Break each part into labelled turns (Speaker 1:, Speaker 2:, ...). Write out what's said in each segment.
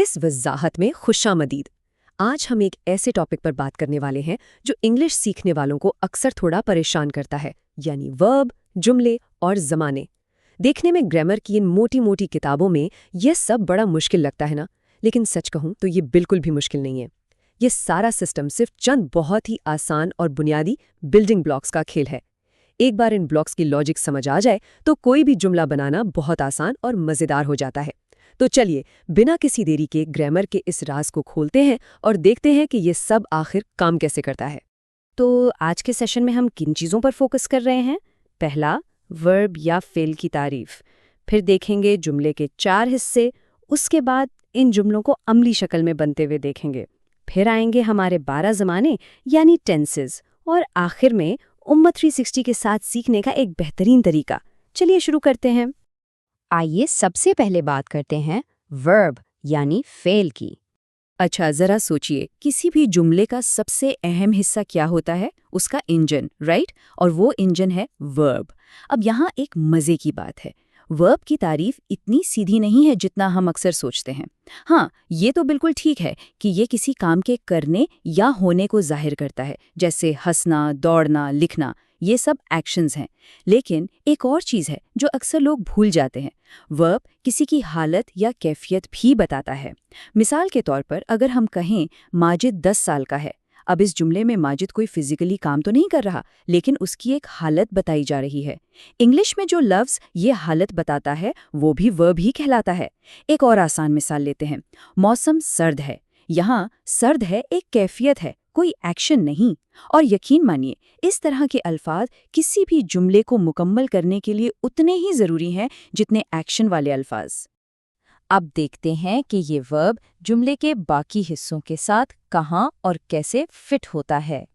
Speaker 1: इस वजाहत में खुशामदीद। आज हम एक ऐसे टॉपिक पर बात करने वाले हैं जो इंग्लिश सीखने वालों को अक्सर थोड़ा परेशान करता है, यानी वर्ब, जुमले और ज़माने। देखने में ग्रामर की इन मोटी मोटी किताबों में यह सब बड़ा मुश्किल लगता है ना, लेकिन सच कहूं तो ये बिल्कुल भी मुश्किल नहीं है। ये सारा सिस्टम सिर्फ चंद बहुत ही आसान और बुनियादी बिल्डिंग ब्लॉक्स का खेल है। एक बार इन ब्लॉक्स की लॉजिक समझ आ जाए तो कोई भी जुमला बनाना बहुत आसान और मज़ेदार हो जाता है। तो चलिए बिना किसी देरी के ग्रामर के इस राज को खोलते हैं और देखते हैं कि ये सब आखिर काम कैसे करता है।
Speaker 2: तो आज के सेशन में हम किन चीज़ों पर फोकस कर रहे हैं? पहला, वर्ब या फेल की तारीफ। फिर देखेंगे जुमले के 4 हिस्से। उसके बाद इन जुमलों को अमली शक्ल में बनते हुए देखेंगे। फिर आएंगे हमारे 12 ज़माने यानी टेंसेस, और आखिर में उम्मत 360 के साथ सीखने का एक बेहतरीन तरीका। चलिए शुरू करते हैं। आइए सबसे पहले बात करते हैं वर्ब यानी फेल की।
Speaker 1: अच्छा, ज़रा सोचिए, किसी भी जुमले का सबसे अहम हिस्सा क्या होता है? उसका इंजन, राइट? और वो इंजन है वर्ब। अब यहाँ एक मज़े की बात है, वर्ब की तारीफ इतनी सीधी नहीं है जितना हम अक्सर सोचते हैं। हाँ, ये तो बिल्कुल ठीक है कि ये किसी काम के करने या होने को जाहिर करता है, जैसे हंसना, दौड़ना, लिखना, ये सब एक्शंस हैं। लेकिन एक और चीज़ है जो अक्सर लोग भूल जाते हैं, वर्ब किसी की हालत या कैफियत भी बताता है। मिसाल के तौर पर अगर हम कहें माजिद 10 साल का है, अब इस जुमले में माजिद कोई फिजिकली काम तो नहीं कर रहा, लेकिन उसकी एक हालत बताई जा रही है। इंग्लिश में जो लफ्ज़ ये हालत बताता है वो भी वर्ब ही कहलाता है। एक और आसान मिसाल लेते हैं, मौसम सर्द है। यहाँ सर्द है एक कैफियत है, कोई एक्शन नहीं। और यकीन मानिए, इस तरह के अल्फाज किसी भी जुमले को मुकम्मल करने के लिए उतने ही ज़रूरी हैं जितने एक्शन वाले अल्फाज।
Speaker 2: अब देखते हैं कि ये वर्ब जुमले के बाकी हिस्सों के साथ कहाँ और कैसे फिट होता है।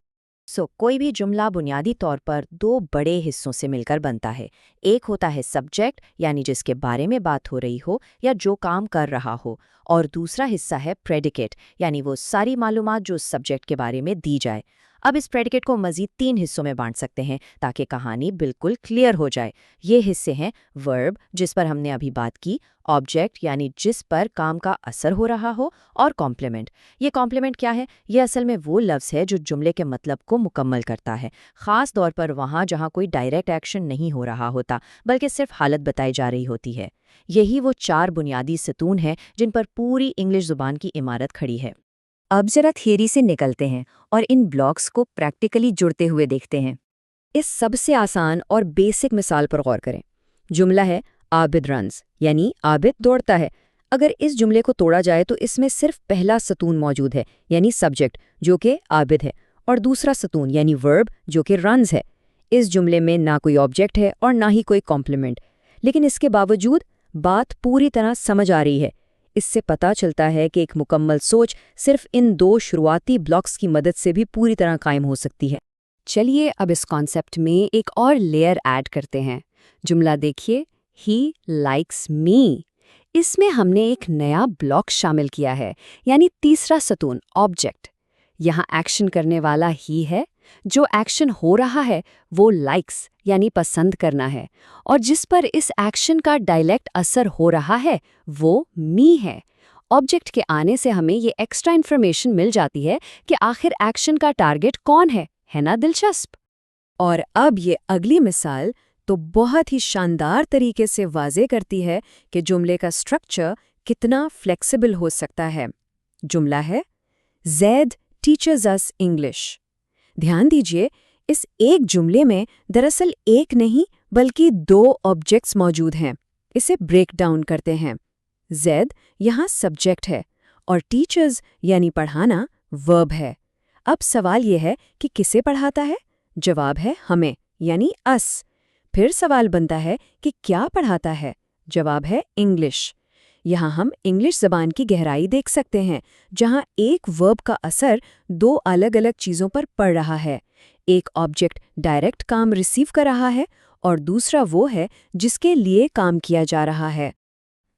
Speaker 2: कोई भी जुमला बुनियादी तौर पर 2 बड़े हिस्सों से मिलकर बनता है। एक होता है सब्जेक्ट, यानी जिसके बारे में बात हो रही हो या जो काम कर रहा हो, और दूसरा हिस्सा है प्रेडिकेट, यानी वो सारी मालूमात जो सब्जेक्ट के बारे में दी जाए। अब इस प्रेडिकेट को मज़ीद 3 हिस्सों में बांट सकते हैं ताकि कहानी बिल्कुल क्लियर हो जाए। ये हिस्से हैं वर्ब, जिस पर हमने अभी बात की, ऑब्जेक्ट यानी जिस पर काम का असर हो रहा हो, और कॉम्प्लीमेंट। ये कॉम्प्लीमेंट क्या है? ये असल में वो लफ्ज़ है जो जुमले के मतलब को मुकम्मल करता है, ख़ास तौर पर वहाँ जहाँ कोई डायरेक्ट एक्शन नहीं हो रहा होता बल्कि सिर्फ हालत बताई जा रही होती है। यही वो 4 बुनियादी सतून हैं जिन पर पूरी इंग्लिश ज़ुबान की इमारत खड़ी है।
Speaker 1: अब जरा थियरी से निकलते हैं और इन ब्लॉक्स को प्रैक्टिकली जुड़ते हुए देखते हैं। इस सबसे आसान और बेसिक मिसाल पर गौर करें। जुमला है आबिद रन्स, यानी आबिद दौड़ता है। अगर इस जुमले को तोड़ा जाए तो इसमें सिर्फ पहला सतून मौजूद है, यानी सब्जेक्ट, जो कि आबिद है, और दूसरा सतून यानी वर्ब, जो कि रन्स है। इस जुमले में ना कोई ऑब्जेक्ट है और ना ही कोई कॉम्प्लीमेंट, लेकिन इसके बावजूद बात पूरी तरह समझ आ रही है। इससे पता चलता है कि एक मुकम्मल सोच सिर्फ इन 2 शुरुआती ब्लॉक्स की मदद से भी पूरी तरह कायम हो सकती है। चलिए अब इस कॉन्सेप्ट में एक और लेयर ऐड करते हैं। जुमला देखिए, ही लाइक्स मी। इसमें हमने एक नया ब्लॉक शामिल किया है, यानी तीसरा सतून, ऑब्जेक्ट। यहाँ एक्शन करने वाला ही है, जो एक्शन हो रहा है वो लाइक्स यानी पसंद करना है, और जिस पर इस एक्शन का डायरेक्ट असर हो रहा है वो मी है। ऑब्जेक्ट के आने से हमें ये एक्स्ट्रा इन्फॉर्मेशन मिल जाती है कि आखिर एक्शन का टारगेट कौन है ना दिलचस्प? और अब ये अगली मिसाल तो बहुत ही शानदार तरीके से वाज़े करती है कि जुमले का स्ट्रक्चर कितना फ्लेक्सिबल हो सकता है। जुमला है ज़ैद टीचर्स अस इंग्लिश। ध्यान दीजिए, इस एक जुमले में दरअसल एक नहीं बल्कि 2 ऑब्जेक्ट्स मौजूद हैं। इसे ब्रेक डाउन करते हैं। ज़ैद यहाँ सब्जेक्ट है और टीचर्स यानी पढ़ाना वर्ब है। अब सवाल यह है कि किसे पढ़ाता है? जवाब है हमें, यानी अस। फिर सवाल बनता है कि क्या पढ़ाता है? जवाब है इंग्लिश। यहाँ हम इंग्लिश ज़बान की गहराई देख सकते हैं, जहाँ एक वर्ब का असर 2 अलग अलग चीज़ों पर पड़ रहा है। एक ऑब्जेक्ट डायरेक्ट काम रिसीव कर रहा है और दूसरा वो है जिसके लिए काम किया जा रहा है।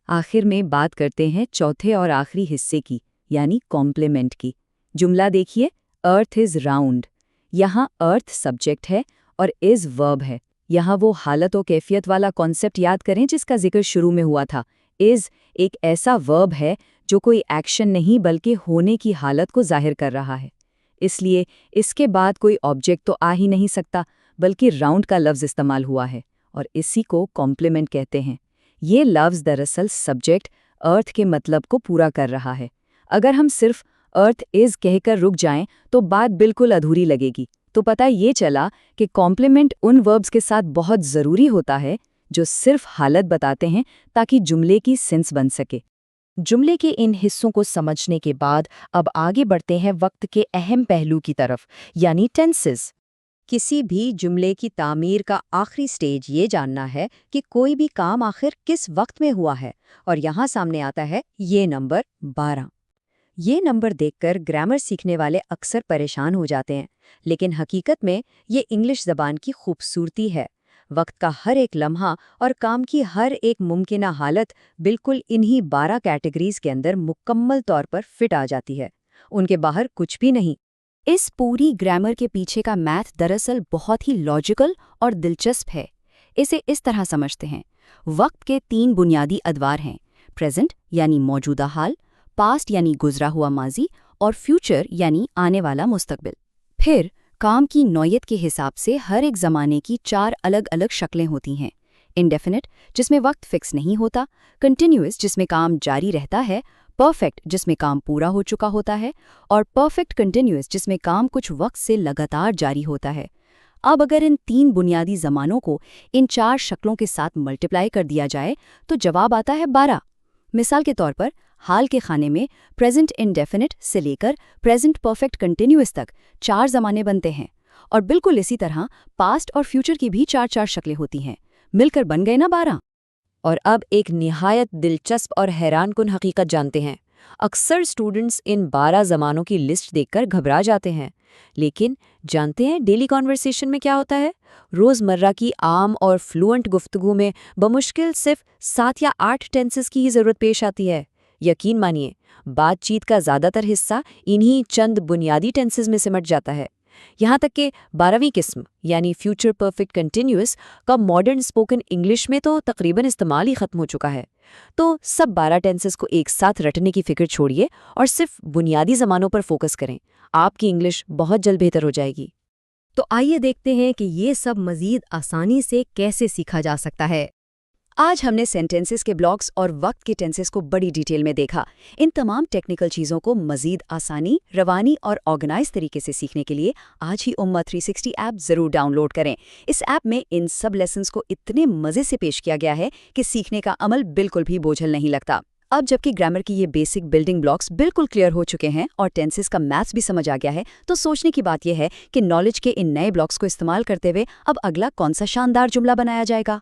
Speaker 1: आखिर में बात करते हैं चौथे और आखिरी हिस्से की, यानी कॉम्प्लीमेंट की। जुमला देखिए, अर्थ इज़ राउंड। यहाँ अर्थ सब्जेक्ट है और इज़ वर्ब है। यहाँ वो हालत और कैफियत वाला कॉन्सेप्ट याद करें जिसका जिक्र शुरू में हुआ था। इज़ एक ऐसा वर्ब है जो कोई एक्शन नहीं बल्कि होने की हालत को जाहिर कर रहा है। इसलिए इसके बाद कोई ऑब्जेक्ट तो आ ही नहीं सकता, बल्कि राउंड का लफ्ज़ इस्तेमाल हुआ है और इसी को कॉम्प्लीमेंट कहते हैं। ये लफ्ज़ दरअसल सब्जेक्ट अर्थ के मतलब को पूरा कर रहा है। अगर हम सिर्फ अर्थ इज़ कहकर रुक जाएं तो बात बिल्कुल अधूरी लगेगी। तो पता ये चला कि कॉम्प्लीमेंट उन वर्ब्स के साथ बहुत ज़रूरी होता है जो सिर्फ हालत बताते हैं ताकि जुमले की सेंस बन सके।
Speaker 2: जुमले के इन हिस्सों को समझने के बाद अब आगे बढ़ते हैं वक्त के अहम पहलू की तरफ, यानी टेंसेस।
Speaker 1: किसी भी जुमले की तामीर का आखिरी स्टेज ये जानना है कि कोई भी काम आखिर किस वक्त में हुआ है, और यहाँ सामने आता है ये नंबर 12। ये नंबर देखकर ग्रामर सीखने वाले अक्सर परेशान हो जाते हैं, लेकिन हकीकत में ये इंग्लिश ज़बान की खूबसूरती है। वक्त का हर एक लम्हा और काम की हर एक मुमकिना हालत बिल्कुल इन्हीं 12 कैटेगरीज के अंदर मुकम्मल तौर पर फिट आ जाती है। उनके बाहर कुछ भी नहीं।
Speaker 2: इस पूरी ग्रामर के पीछे का मैथ दरअसल बहुत ही लॉजिकल और दिलचस्प है। इसे इस तरह समझते हैं, वक्त के 3 बुनियादी अदवार हैं, प्रेजेंट यानी मौजूदा हाल, पास्ट यानी गुजरा हुआ माजी, और फ्यूचर यानी आने वाला मुस्तकबिल। फिर काम की नौयत के हिसाब से हर एक ज़माने की 4 अलग अलग शक्लें होती हैं। इंडेफिनिट जिसमें वक्त फिक्स नहीं होता, कंटिन्यूअस जिसमें काम जारी रहता है, परफेक्ट जिसमें काम पूरा हो चुका होता है, और परफेक्ट कंटिन्यूअस जिसमें काम कुछ वक्त से लगातार जारी होता है। अब अगर इन 3 बुनियादी ज़मानों को इन 4 शक्लों के साथ मल्टीप्लाई कर दिया जाए तो जवाब आता है 12। मिसाल के तौर पर हाल के खाने में प्रेजेंट इंडेफिनिट से लेकर प्रेजेंट परफेक्ट कंटिन्यूअस तक 4 ज़माने बनते हैं, और बिल्कुल इसी तरह पास्ट और फ्यूचर की भी 4 शक्लें होती हैं। मिलकर बन गए ना 12।
Speaker 1: और अब एक निहायत दिलचस्प और हैरानकुन हकीकत जानते हैं। अक्सर स्टूडेंट्स इन 12 ज़मानों की लिस्ट देखकर घबरा जाते हैं, लेकिन जानते हैं डेली कॉन्वर्सेशन में क्या होता है? रोज़मर्रा की आम और फ्लुएंट गुफ्तगू में बमुश्किल सिर्फ 7 या 8 टेंसेस की ही ज़रूरत पेश आती है। यकीन मानिए, बातचीत का ज़्यादातर हिस्सा इन्हीं चंद बुनियादी टेंसेस में सिमट जाता है। यहाँ तक कि 12वीं किस्म यानी फ्यूचर परफेक्ट कंटिन्यूअस का मॉडर्न स्पोकन इंग्लिश में तो तकरीबन इस्तेमाल ही खत्म हो चुका है। तो सब 12 टेंसेस को एक साथ रटने की फिक्र छोड़िए और सिर्फ बुनियादी ज़मानों पर फोकस करें। आपकी इंग्लिश बहुत जल्द बेहतर हो जाएगी।
Speaker 3: तो आइए देखते हैं कि ये सब मज़ीद आसानी से कैसे सीखा जा सकता है।
Speaker 1: आज हमने सेंटेंसेस के ब्लॉक्स और वक्त के टेंसेस को बड़ी डिटेल में देखा। इन तमाम टेक्निकल चीज़ों को मज़ीद आसानी, रवानी और ऑर्गेनाइज तरीके से सीखने के लिए आज ही उम्मा 360 ऐप ज़रूर डाउनलोड करें। इस ऐप में इन सब लेसन्स को इतने मज़े से पेश किया गया है कि सीखने का अमल बिल्कुल भी बोझल नहीं लगता। अब जबकि ग्रामर की ये बेसिक बिल्डिंग ब्लॉक्स बिल्कुल क्लियर हो चुके हैं और टेंसेस का मैथ्स भी समझ आ गया है, तो सोचने की बात यह है कि नॉलेज के इन नए ब्लॉक्स को इस्तेमाल करते हुए अब अगला कौन सा शानदार जुमला बनाया जाएगा।